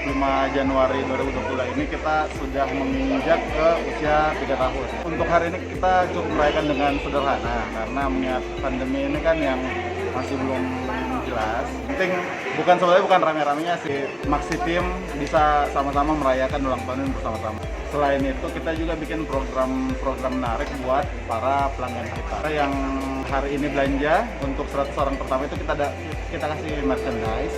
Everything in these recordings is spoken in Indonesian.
25 Januari 2020 ini kita sudah menginjak ke usia 3 tahun. Untuk hari ini kita cukup merayakan dengan sederhana karena mengingat pandemi ini kan yang masih belum jelas. Penting sebenarnya bukan rame-ramenya sih, Maxi Team bisa sama-sama merayakan ulang tahun ini bersama-sama. Selain itu kita juga bikin program menarik buat para pelanggan kita yang hari ini belanja. Untuk 100 orang pertama itu kita kasih merchandise.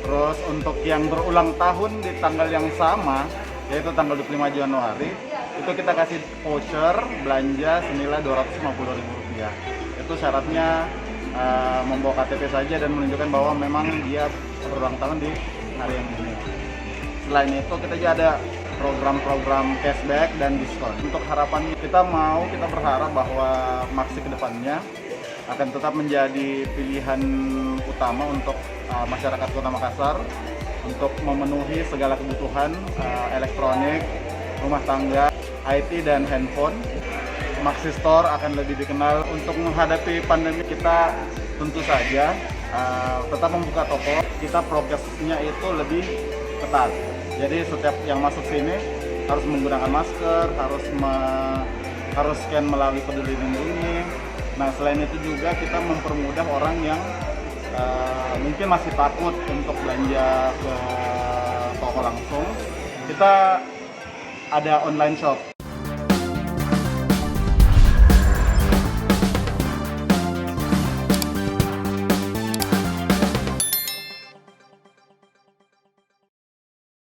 Terus untuk yang berulang tahun di tanggal yang sama, yaitu tanggal 25 Januari, itu kita kasih voucher belanja senilai Rp250.000. Itu syaratnya membawa KTP saja dan menunjukkan bahwa memang dia berulang tahun di hari yang ini. Selain itu kita juga ada program-program cashback dan diskon. Untuk harapan kita berharap bahwa Maxi kedepannya akan tetap menjadi pilihan utama untuk masyarakat Kota Makassar untuk memenuhi segala kebutuhan elektronik, rumah tangga, IT dan handphone. Maxi Store akan lebih dikenal. Untuk menghadapi pandemi kita tentu saja tetap membuka toko. Kita prokesnya itu lebih ketat. Jadi setiap yang masuk sini harus menggunakan masker, harus scan melalui Peduli Lindungi. Nah, selain itu juga kita mempermudah orang yang mungkin masih takut untuk belanja ke toko langsung. Kita ada online shop.